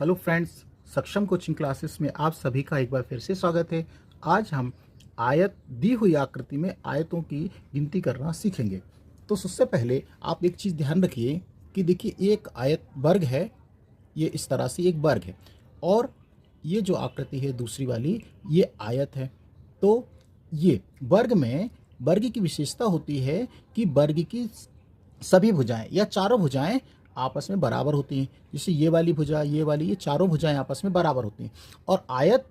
Hello friends, सक्षम coaching classes में आप सभी का एक बार फिर से स्वागत है। आज हम आयत दी हुई आकृति में आयतों की गिनती करना सीखेंगे। तो सबसे पहले आप एक चीज़ ध्यान रखिए कि देखिए एक आयत वर्ग है, ये इस तरह से एक वर्ग है और ये जो आकृति है दूसरी वाली ये आयत है। तो ये वर्ग में वर्ग की विशेषता होती है कि वर्ग की सभी भुजाएं या चारों भुजाएं आपस में बराबर होती हैं। जैसे ये वाली भुजा, ये वाली, ये चारों भुजाएं आपस में बराबर होती हैं। और आयत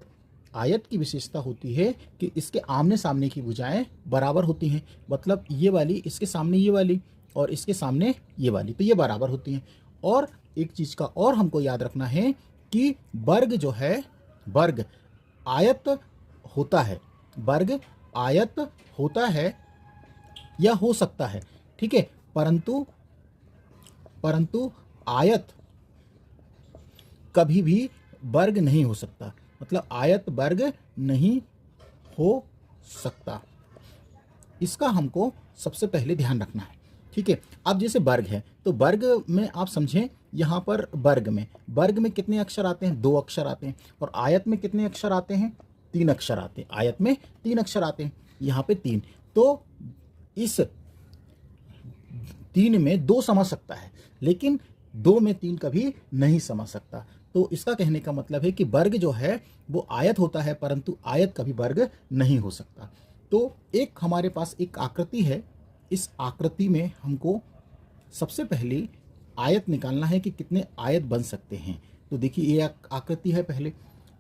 आयत की विशेषता होती है कि इसके आमने सामने की भुजाएं बराबर होती हैं। मतलब ये वाली इसके सामने ये वाली और इसके सामने ये वाली, तो ये बराबर होती हैं। और एक चीज़ का और हमको याद रखना है कि वर्ग जो है, वर्ग आयत होता है, वर्ग आयत होता है या हो सकता है, ठीक है, परंतु परंतु आयत कभी भी वर्ग नहीं हो सकता। मतलब आयत वर्ग नहीं हो सकता, इसका हमको सबसे पहले ध्यान रखना है, ठीक है। अब जैसे वर्ग है तो वर्ग में आप समझें, यहाँ पर वर्ग में कितने अक्षर आते हैं? 2 अक्षर आते हैं। और आयत में कितने अक्षर आते हैं? 3 अक्षर आते हैं। आयत में 3 अक्षर आते हैं, यहाँ पे 3। तो इस 3 में 2 समझ सकता है, लेकिन 2 में 3 कभी नहीं समझ सकता। तो इसका कहने का मतलब है कि वर्ग जो है वो आयत होता है, परंतु आयत कभी वर्ग नहीं हो सकता। तो एक हमारे पास एक आकृति है, इस आकृति में हमको सबसे पहले आयत निकालना है कि कितने आयत बन सकते हैं। तो देखिए ये आकृति है पहले,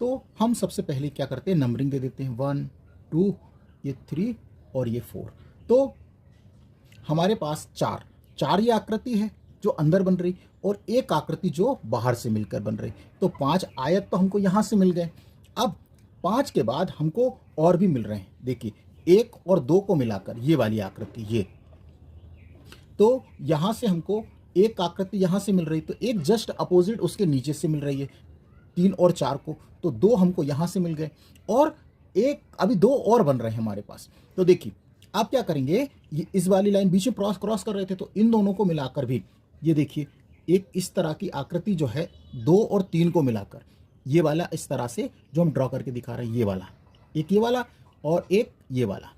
तो हम सबसे पहले क्या करते हैं, नंबरिंग दे देते हैं 1 2, ये 3 और ये 4। तो हमारे पास चार ये आकृति है जो अंदर बन रही और एक आकृति जो बाहर से मिलकर बन रही। तो 5 आयत तो हमको यहाँ से मिल गए। अब 5 के बाद हमको और भी मिल रहे हैं। देखिए 1 और 2 को मिलाकर ये वाली आकृति, ये तो यहाँ से हमको एक आकृति यहाँ से मिल रही, तो एक जस्ट अपोजिट उसके नीचे से मिल रही है 3 और 4 को, तो 2 हमको यहाँ से मिल गए और एक अभी 2 और बन रहे हैं हमारे पास। तो देखिए आप क्या करेंगे, ये इस वाली लाइन बीच में क्रॉस कर रहे थे, तो इन दोनों को मिलाकर भी ये देखिए एक इस तरह की आकृति जो है 2 और 3 को मिलाकर, ये वाला इस तरह से जो हम ड्रॉ करके दिखा रहे हैं, ये वाला, एक ये वाला और एक ये वाला।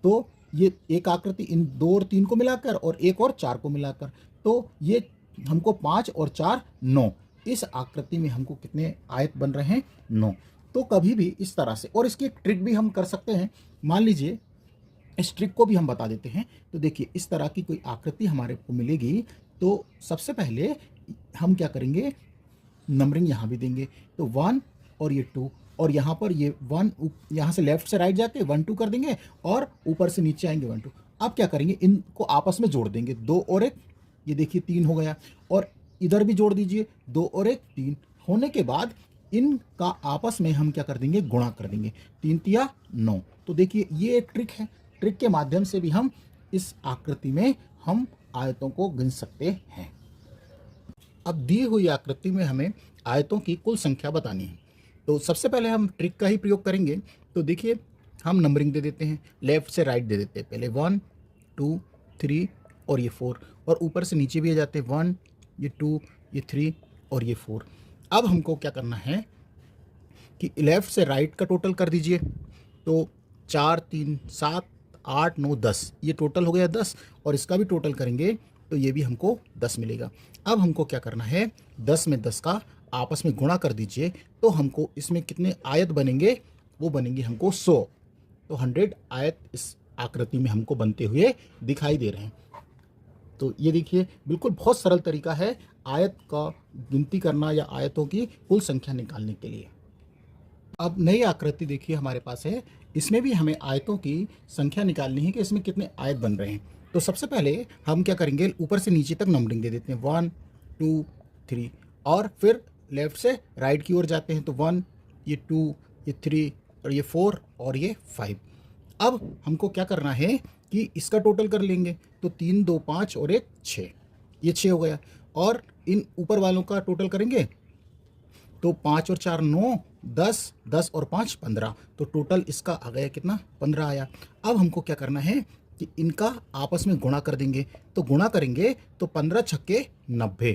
तो ये एक आकृति इन 2 और 3 को मिलाकर और 1 और 4 को मिलाकर, तो ये हमको 5 और 4 9। इस आकृति में हमको कितने आयत बन रहे हैं? 9। तो कभी भी इस तरह से, और इसकी एक ट्रिक भी हम कर सकते हैं। मान लीजिए इस ट्रिक को भी हम बता देते हैं। तो देखिए इस तरह की कोई आकृति हमारे को मिलेगी, तो सबसे पहले हम क्या करेंगे, नंबरिंग यहाँ भी देंगे। तो 1 और ये 2 और यहाँ पर ये 1, यहाँ से लेफ्ट से राइट जाके 1 2 कर देंगे और ऊपर से नीचे आएंगे 1 2। अब क्या करेंगे, इनको आपस में जोड़ देंगे, 2 और 1, ये देखिए 3 हो गया। और इधर भी जोड़ दीजिए, 2 और 1 3 होने के बाद इनका आपस में हम क्या कर देंगे, गुणा कर देंगे, 3 तिया 9। तो देखिए ये एक ट्रिक है। ट्रिक के माध्यम से भी हम इस आकृति में हम आयतों को गिन सकते हैं। अब दी हुई आकृति में हमें आयतों की कुल संख्या बतानी है। तो सबसे पहले हम ट्रिक का ही प्रयोग करेंगे। तो देखिए हम नंबरिंग दे देते हैं, लेफ्ट से राइट दे देते हैं। पहले 1 2 3 और ये 4, और ऊपर से नीचे भी आ जाते हैं 1 ये 2 ये 3 और ये 4। अब हमको क्या करना है कि लेफ्ट से राइट का टोटल कर दीजिए। तो 4 3 7 8 9 10, ये टोटल हो गया 10, और इसका भी टोटल करेंगे तो ये भी हमको 10 मिलेगा। अब हमको क्या करना है, 10 में 10 का आपस में गुणा कर दीजिए, तो हमको इसमें कितने आयत बनेंगे, वो बनेंगे हमको 100। तो 100 आयत इस आकृति में हमको बनते हुए दिखाई दे रहे हैं। तो ये देखिए बिल्कुल बहुत सरल तरीका है आयत का गिनती करना या आयतों की कुल संख्या निकालने के लिए। अब नई आकृति देखिए हमारे पास है, इसमें भी हमें आयतों की संख्या निकालनी है कि इसमें कितने आयत बन रहे हैं। तो सबसे पहले हम क्या करेंगे, ऊपर से नीचे तक नंबरिंग दे देते हैं 1 2 3, और फिर लेफ्ट से राइट की ओर जाते हैं। तो 1 ये 2 ये 3 और ये 4 और ये 5। अब हमको क्या करना है कि इसका टोटल कर लेंगे। तो 3 2 5 और 1 6, ये 6 हो गया। और इन ऊपर वालों का टोटल करेंगे, तो 5 और 4 9 10, 10 और 5 15, तो टोटल इसका आ गया कितना, 15 आया। अब हमको क्या करना है कि इनका आपस में गुणा कर देंगे। तो गुणा करेंगे तो 15 छक्के 90,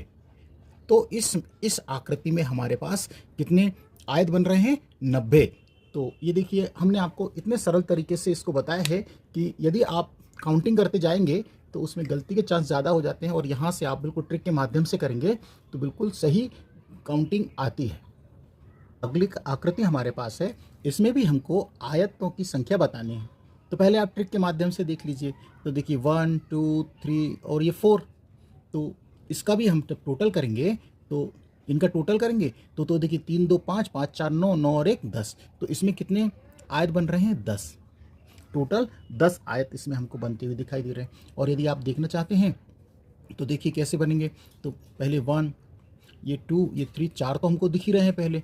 तो इस आकृति में हमारे पास कितने आयत बन रहे हैं? 90। तो ये देखिए, हमने आपको इतने सरल तरीके से इसको बताया है कि यदि आप काउंटिंग करते जाएंगे तो उसमें गलती के चांस ज़्यादा हो जाते हैं, और यहाँ से आप बिल्कुल ट्रिक के माध्यम से करेंगे तो बिल्कुल सही काउंटिंग आती है। अगली आकृति हमारे पास है, इसमें भी हमको आयतों की संख्या बतानी है। तो पहले आप ट्रिक के माध्यम से देख लीजिए। तो देखिए 1 2 3 और ये 4, तो इसका भी हम जब टोटल करेंगे तो इनका टोटल करेंगे तो देखिए 3 2 5 5 4 9 9 और 1 10। तो इसमें कितने आयत बन रहे हैं? 10। टोटल 10 आयत इसमें हमको बनते हुए दिखाई दे रहे हैं। और यदि आप देखना चाहते हैं तो देखिए कैसे बनेंगे। तो पहले 1, ये 2, ये 3, 4 तो हमको दिख ही रहे हैं, पहले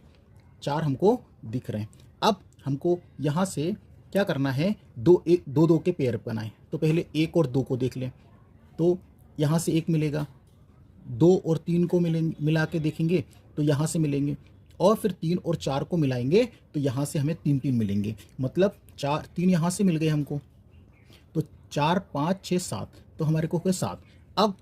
4 हमको दिख रहे हैं। अब हमको यहाँ से क्या करना है? दो दो के पेयर बनाएं। तो पहले 1 और 2 को देख लें, तो यहाँ से 1 मिलेगा, 2 और 3 को मिला के देखेंगे तो यहाँ से मिलेंगे, और फिर 3 और 4 को मिलाएंगे तो यहाँ से हमें 3 3 मिलेंगे। मतलब 3 यहाँ से मिल गए हमको, तो 4 5 6 7, तो हमारे को हो गए 7। अब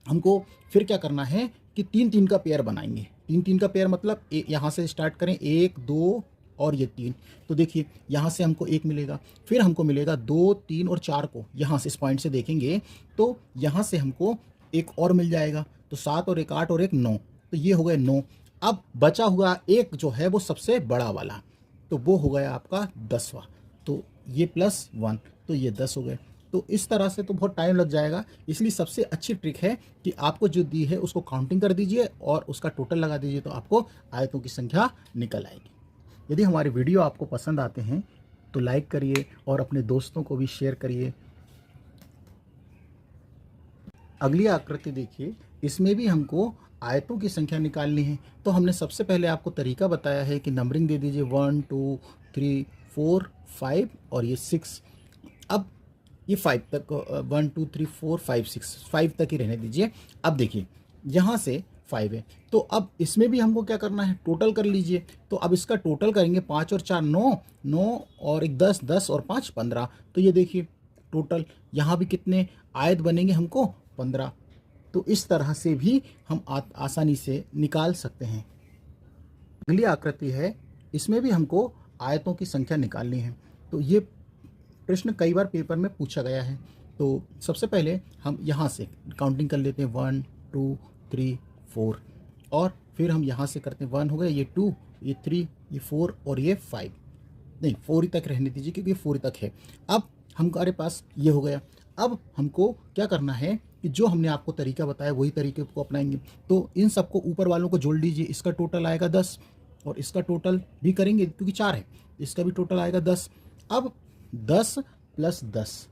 हमको फिर क्या करना है कि 3 3 का पेयर बनाएंगे। 3 3 का पेयर मतलब यहाँ से स्टार्ट करें, 1 2 और ये 3। तो देखिए यहाँ से हमको 1 मिलेगा, फिर हमको मिलेगा 2 3 और 4 को यहाँ से इस पॉइंट से देखेंगे तो यहाँ से हमको एक और मिल जाएगा। तो 7 और 1 8 और 1 9, तो ये हो गए 9। अब बचा हुआ एक जो है वो सबसे बड़ा वाला, तो वो हो गया आपका 10वां। तो ये +1, तो ये 10 हो गए। तो इस तरह से तो बहुत टाइम लग जाएगा, इसलिए सबसे अच्छी ट्रिक है कि आपको जो दी है उसको काउंटिंग कर दीजिए और उसका टोटल लगा दीजिए, तो आपको आयतों की संख्या निकल आएगी। यदि हमारे वीडियो आपको पसंद आते हैं तो लाइक करिए और अपने दोस्तों को भी शेयर करिए। अगली आकृति देखिए, इसमें भी हमको आयतों की संख्या निकालनी है। तो हमने सबसे पहले आपको तरीका बताया है कि नंबरिंग दे दीजिए 1 2 3 4 5 और ये 6। अब ये 5 तक, 1 2 3 4 5 6, 5 तक ही रहने दीजिए। अब देखिए यहाँ से 5 है, तो अब इसमें भी हमको क्या करना है? टोटल कर लीजिए। तो अब इसका टोटल करेंगे, 5 और 4 9 9 और 1 10 10 और 5 15। तो ये देखिए टोटल यहाँ भी कितने आयत बनेंगे हमको? 15। तो इस तरह से भी हम आसानी से निकाल सकते हैं। अगली आकृति है, इसमें भी हमको आयतों की संख्या निकालनी है। तो ये प्रश्न कई बार पेपर में पूछा गया है। तो सबसे पहले हम यहाँ से काउंटिंग कर लेते हैं, 1 2 3 4, और फिर हम यहाँ से करते हैं 1 हो गया, ये 2 ये 3 ये 4 और ये 5। नहीं, 4 ही तक रहने दीजिए क्योंकि 4 ही तक है। अब हमारे पास ये हो गया। अब हमको क्या करना है कि जो हमने आपको तरीका बताया वही तरीके को अपनाएंगे। तो इन सबको ऊपर वालों को जोड़ लीजिए, इसका टोटल आएगा 10, और इसका टोटल भी करेंगे क्योंकि 4 है, इसका भी टोटल आएगा 10। अब 10 + 10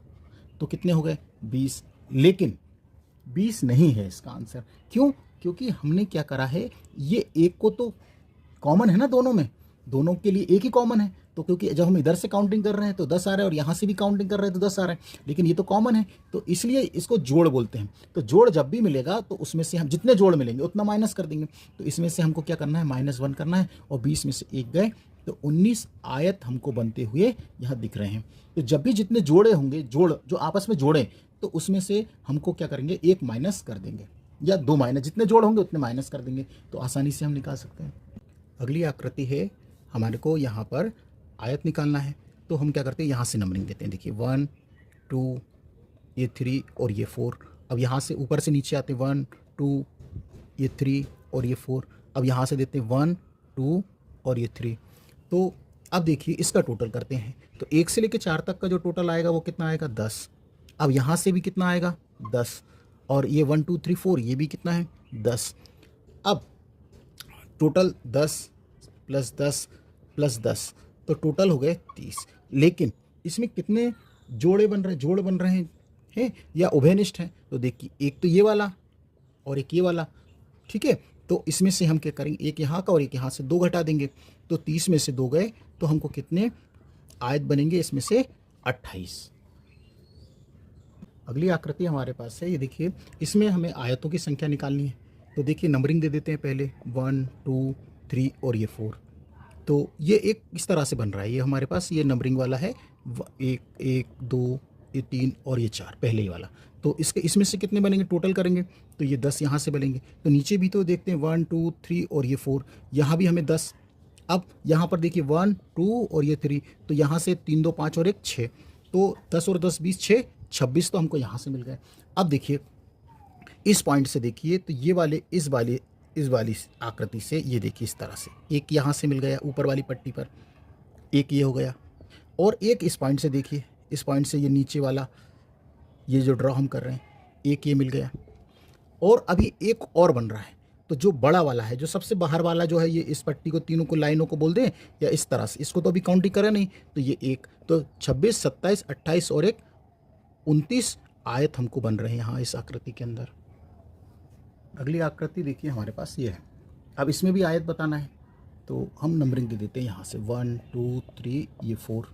तो कितने हो गए? 20। लेकिन 20 नहीं है इसका आंसर। क्यों? क्योंकि हमने क्या करा है, ये एक को तो कॉमन है ना, दोनों के लिए एक ही कॉमन है। तो क्योंकि जब हम इधर से काउंटिंग कर रहे हैं तो 10 आ रहा है, और यहाँ से भी काउंटिंग कर रहे हैं तो 10 आ रहा है, लेकिन ये तो कॉमन है, तो इसलिए इसको जोड़ बोलते हैं। तो जोड़ जब भी मिलेगा तो उसमें से हम जितने जोड़ मिलेंगे उतना माइनस कर देंगे। तो इसमें से हमको क्या करना है? -1 करना है, और 20 में से 1 गए, तो 19 आयत हमको बनते हुए यहाँ दिख रहे हैं। तो जब भी जितने जोड़े होंगे, जो आपस में जोड़े, तो उसमें से हमको क्या करेंगे? 1 माइनस कर देंगे, या 2 माइनस, जितने जोड़ होंगे उतने माइनस कर देंगे, तो आसानी से हम निकाल सकते हैं। अगली आकृति है, हमारे को यहाँ पर आयत निकालना है। तो हम क्या करते हैं? यहाँ से नंबरिंग देते हैं। देखिए 1 2 ये 3 और ये 4। अब यहाँ से ऊपर से नीचे आते हैं, 1 2 ये 3 और ये 4। अब यहाँ से देते हैं 1 2 और ये 3। तो अब देखिए इसका टोटल करते हैं। तो 1 से लेकर 4 तक का जो टोटल आएगा वो कितना आएगा? 10। अब यहाँ से भी कितना आएगा? 10। और ये 1 2 3 4 ये भी कितना है? 10। अब टोटल 10 + 10 + 10, तो टोटल हो गए 30। लेकिन इसमें कितने जोड़ बन रहे हैं या उभयनिष्ठ हैं? तो देखिए एक तो ये वाला और एक ये वाला, ठीक है। तो इसमें से हम क्या करेंगे? एक यहाँ का और एक यहाँ से 2 घटा देंगे, तो 30 में से 2 गए, तो हमको कितने आयत बनेंगे? इसमें से 28। अगली आकृति हमारे पास है, ये देखिए, इसमें हमें आयतों की संख्या निकालनी है। तो देखिए नंबरिंग दे देते हैं पहले, 1 2 3 और ये 4। तो ये एक इस तरह से बन रहा है, ये हमारे पास ये नंबरिंग वाला है, 1 1 2 ये 3 और ये 4, पहले ही वाला। तो इसमें से कितने बनेंगे, टोटल करेंगे तो ये 10 यहाँ से बनेंगे। तो नीचे भी तो देखते हैं 1 2 3 और ये 4, यहाँ भी हमें 10। अब यहाँ पर देखिए 1 2 और ये 3, तो यहाँ से 3 2 5 और 1 6, तो 10 और 10 20 6 26, तो हमको यहाँ से मिल गए। अब देखिए इस पॉइंट से देखिए, तो ये वाले इस वाली आकृति से ये देखिए इस तरह से एक यहाँ से मिल गया ऊपर वाली पट्टी पर, एक ये हो गया, और एक इस पॉइंट से देखिए, इस पॉइंट से ये नीचे वाला ये जो ड्रॉ हम कर रहे हैं, एक ये मिल गया, और अभी एक और बन रहा है। तो जो बड़ा वाला है, जो सबसे बाहर वाला जो है, ये इस पट्टी को तीनों को लाइनों को बोल दें या इस तरह से, इसको तो अभी काउंट ही करें नहीं, तो ये एक, तो 26 27 28 और एक 29 आयत हमको बन रहे हैं यहाँ इस आकृति के अंदर। अगली आकृति देखिए हमारे पास ये है। अब इसमें भी आयत बताना है, तो हम नंबरिंग दे देते हैं यहाँ से 1 2 3 ये 4,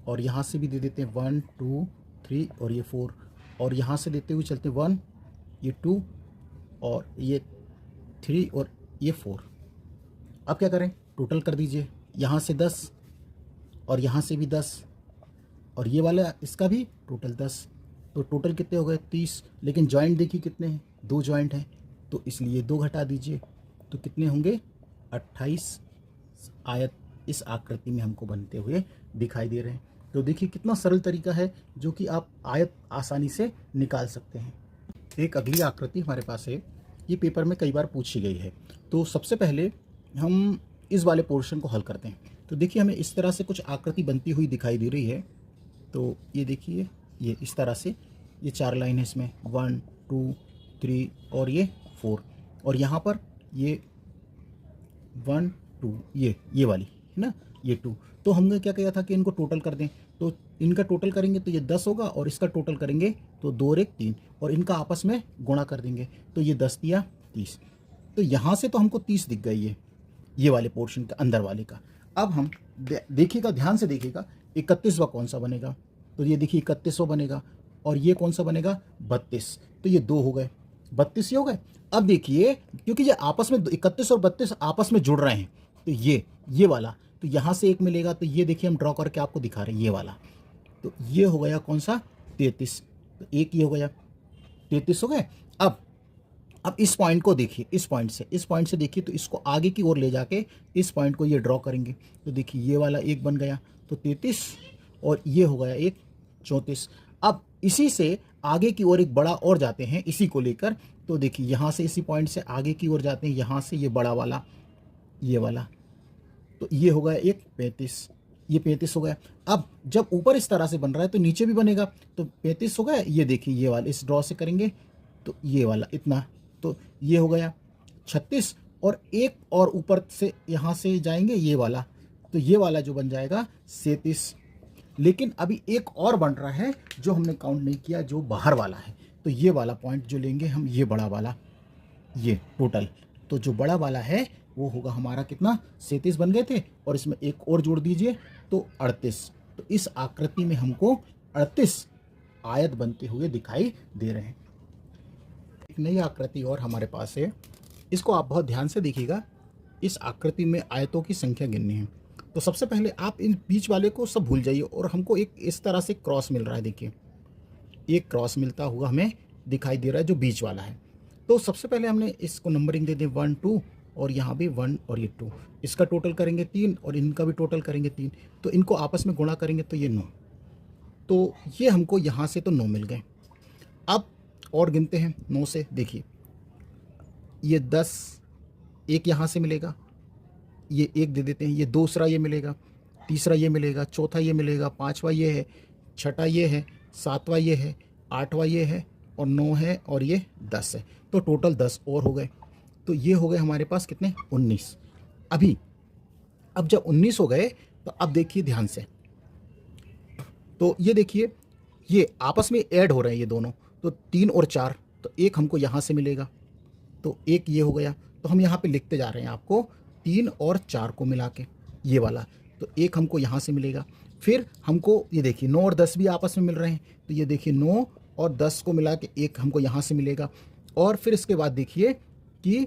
और यहाँ से भी दे देते हैं 1 2 3 और ये 4, और यहाँ से देते हुए चलते 1 ये 2 और ये 3 और ये 4। अब क्या करें, टोटल कर दीजिए, यहाँ से 10 और यहाँ से भी 10 और ये वाला इसका भी टोटल 10, तो टोटल कितने हो गए 30। लेकिन जॉइंट देखिए कितने हैं, 2 जॉइंट हैं, तो इसलिए 2 घटा दीजिए, तो कितने होंगे 28 आयत इस आकृति में हमको बनते हुए दिखाई दे रहे हैं। तो देखिए कितना सरल तरीका है जो कि आप आयत आसानी से निकाल सकते हैं। एक अगली आकृति हमारे पास है, ये पेपर में कई बार पूछी गई है। तो सबसे पहले हम इस वाले पोर्शन को हल करते हैं। तो देखिए हमें इस तरह से कुछ आकृति बनती हुई दिखाई दे रही है। तो ये देखिए, ये इस तरह से ये 4 लाइन है इसमें, 1 2 3 और ये 4, और यहाँ पर ये 1 2 ये वाली है ना, ये 2। तो हमने क्या किया था कि इनको टोटल कर दें, तो इनका टोटल करेंगे तो ये 10 होगा, और इसका टोटल करेंगे तो 2 और 1 3, और इनका आपस में गुणा कर देंगे, तो ये 10 दिया 30। तो यहाँ से तो हमको 30 दिख गई ये वाले पोर्शन के अंदर वाले का। अब हम देखिएगा, ध्यान से देखिएगा, 31वां कौन सा बनेगा, तो ये देखिए 31वां बनेगा, और ये कौन सा बनेगा 32, तो ये 2 हो गए, 32 ही हो गए। अब देखिए क्योंकि ये आपस में 31 और 32 आपस में जुड़ रहे हैं, तो ये वाला, तो यहाँ से एक मिलेगा, तो ये देखिए हम ड्रॉ करके आपको दिखा रहे हैं, ये वाला, तो ये हो गया कौन सा 33, तो एक ये हो गया 33 हो गए। अब इस पॉइंट को देखिए, इस पॉइंट से देखिए, तो इसको आगे की ओर ले जाके इस पॉइंट को ये ड्रॉ करेंगे, तो देखिए ये वाला एक बन गया, तो 33, और ये हो गया एक 34। अब इसी से आगे की ओर एक बड़ा और जाते हैं इसी को लेकर, तो देखिए यहाँ से इसी पॉइंट से आगे की ओर जाते हैं, यहाँ से ये बड़ा वाला ये वाला, तो ये हो गया एक 35, ये 35 हो गया। अब जब ऊपर इस तरह से बन रहा है तो नीचे भी बनेगा, तो 35 हो गया। ये देखिए ये वाला इस ड्रॉ से करेंगे तो ये वाला इतना, तो ये हो गया 36, और एक और ऊपर से यहाँ से जाएंगे ये वाला, तो ये वाला जो बन जाएगा 37। लेकिन अभी एक और बन रहा है जो हमने काउंट नहीं किया, जो बाहर वाला है, तो ये वाला पॉइंट जो लेंगे हम, ये बड़ा वाला, ये टोटल, तो जो बड़ा वाला है वो होगा हमारा कितना 37 बन गए थे, और इसमें एक और जोड़ दीजिए तो 38। तो इस आकृति में हमको 38 आयत बनते हुए दिखाई दे रहे हैं। एक नई आकृति और हमारे पास है, इसको आप बहुत ध्यान से देखिएगा। इस आकृति में आयतों की संख्या गिननी है। तो सबसे पहले आप इन बीच वाले को सब भूल जाइए, और हमको एक इस तरह से क्रॉस मिल रहा है, देखिए एक क्रॉस मिलता हुआ हमें दिखाई दे रहा है जो बीच वाला है। तो सबसे पहले हमने इसको नंबरिंग दे दें 1 2, और यहाँ भी 1 और ये 2, इसका टोटल करेंगे 3, और इनका भी टोटल करेंगे 3, तो इनको आपस में गुणा करेंगे तो ये 9, तो ये हमको यहाँ से तो 9 मिल गए। अब और गिनते हैं 9 से, देखिए ये 10, एक यहाँ से मिलेगा, ये एक दे देते हैं, ये दूसरा ये मिलेगा, तीसरा ये मिलेगा, चौथा ये मिलेगा, पाँचवा ये है, छठा ये है, सातवां ये है, आठवां ये है, और 9 है, और ये 10 है, तो टोटल 10 और हो गए। तो ये हो गए हमारे पास कितने 19। अब जब 19 हो गए तो अब देखिए ध्यान से, तो ये देखिए ये आपस में ऐड हो रहे हैं ये दोनों, तो 3 और 4, तो एक हमको यहाँ से मिलेगा, तो एक ये हो गया। तो हम यहाँ पे लिखते जा रहे हैं आपको 3 और 4 को मिला के ये वाला, तो एक हमको यहाँ से मिलेगा। फिर हमको ये देखिए 9 और 10 भी आपस में मिल रहे हैं, तो ये देखिए 9 और 10 को मिला के एक हमको यहाँ से मिलेगा। और फिर इसके बाद देखिए कि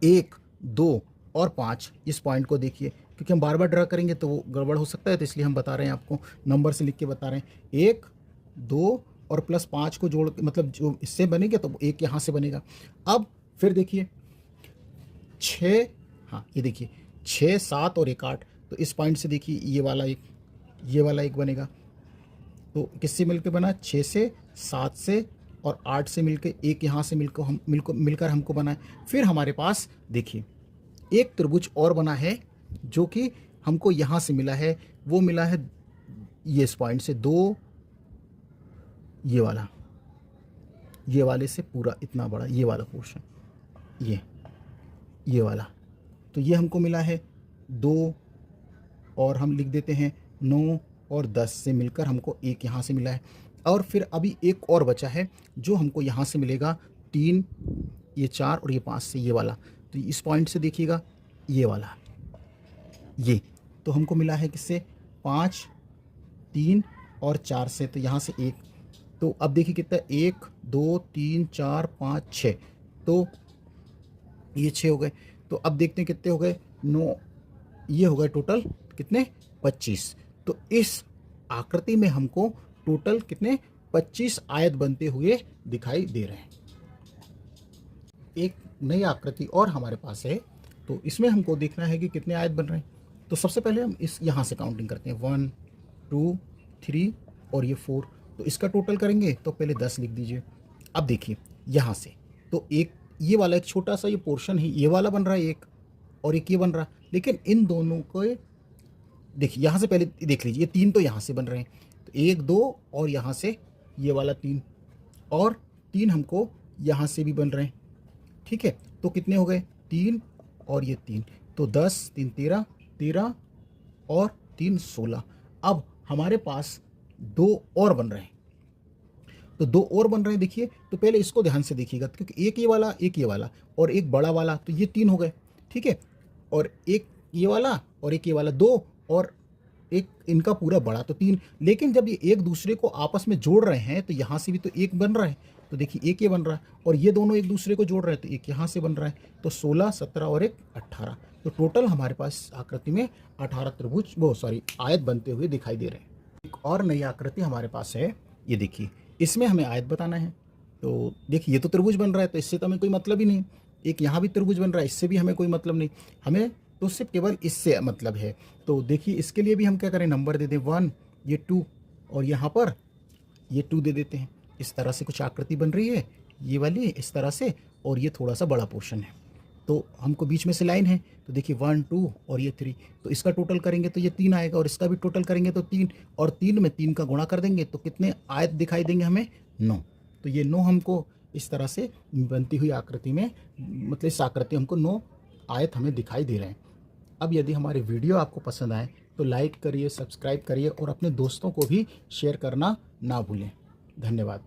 1 2 और 5, इस पॉइंट को देखिए, क्योंकि हम बार बार ड्रा करेंगे तो वो गड़बड़ हो सकता है, तो इसलिए हम बता रहे हैं आपको, नंबर से लिख के बता रहे हैं 1 2 और प्लस 5 को जोड़ मतलब जो इससे बनेगा तो एक यहाँ से बनेगा। अब फिर देखिए 6, हाँ ये देखिए 6, 7 और 1, 8, तो इस पॉइंट से देखिए ये वाला एक बनेगा। तो किससे मिलकर बना? 6 से, 7 से और 8 से मिलकर एक यहाँ से मिलकर हमको बना है। फिर हमारे पास देखिए एक त्रिभुज और बना है जो कि हमको यहाँ से मिला है, वो मिला है ये इस पॉइंट से 2, ये वाले से पूरा इतना बड़ा ये वाला पोर्शन, ये वाला, तो ये हमको मिला है 2 और हम लिख देते हैं 9 और 10 से मिलकर हमको एक यहाँ से मिला है। और फिर अभी एक और बचा है जो हमको यहाँ से मिलेगा 3, ये 4 और ये 5 से ये वाला। तो इस पॉइंट से देखिएगा ये वाला, ये तो हमको मिला है किससे? 5, 3 और 4 से, तो यहाँ से 1। तो अब देखिए कितना, 1, 2, 3, 4, 5, 6, तो ये 6 हो गए। तो अब देखते हैं कितने हो गए, 9, ये हो गए टोटल कितने? 25। तो इस आकृति में हमको टोटल कितने? 25 आयत बनते हुए दिखाई दे रहे हैं। एक नई आकृति और हमारे पास है, तो इसमें हमको देखना है कि कितने आयत बन रहे हैं। तो सबसे पहले हम इस यहाँ से काउंटिंग करते हैं, 1, 2, 3 और ये 4। तो इसका टोटल करेंगे तो पहले 10 लिख दीजिए। अब देखिए यहाँ से तो एक ये वाला एक छोटा सा ये पोर्शन ही ये वाला बन रहा है एक, और एक ये बन रहा, लेकिन इन दोनों को देखिए यहाँ से पहले देख लीजिए, 3 तो यहाँ से बन रहे हैं, तो 1, 2 और यहाँ से ये वाला 3 और 3 हमको यहाँ से भी बन रहे हैं। ठीक है, तो कितने हो गए? 3 और ये 3, तो 10, 3, 13, 13 और 3, 16। अब हमारे पास 2 और बन रहे हैं, तो 2 और बन रहे हैं। देखिए तो पहले इसको ध्यान से देखिएगा, क्योंकि एक ये वाला और एक बड़ा वाला, तो ये 3 हो गए। ठीक है, और एक ये वाला और एक ये वाला 2 और एक इनका पूरा बड़ा, तो 3। लेकिन जब ये एक दूसरे को आपस में जोड़ रहे हैं तो यहाँ से भी तो एक बन रहा है, तो देखिए एक ये बन रहा है, और ये दोनों एक दूसरे को जोड़ रहे हैं तो एक यहाँ से बन रहा है, तो 16, 17 और एक 18। तो टोटल हमारे पास आकृति में 18 त्रिभुज आयत बनते हुए दिखाई दे रहे हैं। एक और नई आकृति हमारे पास है, ये देखिए, इसमें हमें आयत बताना है। तो देखिए ये तो त्रिभुज बन रहा है, तो इससे तो हमें कोई मतलब ही नहीं। एक यहाँ भी त्रिभुज बन रहा है, इससे भी हमें कोई मतलब नहीं, हमें तो सिर्फ केवल इससे मतलब है। तो देखिए इसके लिए भी हम क्या करें, नंबर दे दें 1, ये 2 और यहाँ पर ये 2 दे देते हैं। इस तरह से कुछ आकृति बन रही है, ये वाली इस तरह से, और ये थोड़ा सा बड़ा पोर्शन है, तो हमको बीच में से लाइन है, तो देखिए 1, 2 और ये 3, तो इसका टोटल करेंगे तो ये 3 आएगा, और इसका भी टोटल करेंगे तो 3, और 3 में 3 का गुणा कर देंगे तो कितने आयत दिखाई देंगे हमें? 9। तो ये 9 हमको इस तरह से बनती हुई आकृति में, मतलब इस आकृति हमको 9 आयत हमें दिखाई दे रहे हैं। अब यदि हमारे वीडियो आपको पसंद आए तो लाइक करिए, सब्सक्राइब करिए और अपने दोस्तों को भी शेयर करना ना भूलें। धन्यवाद।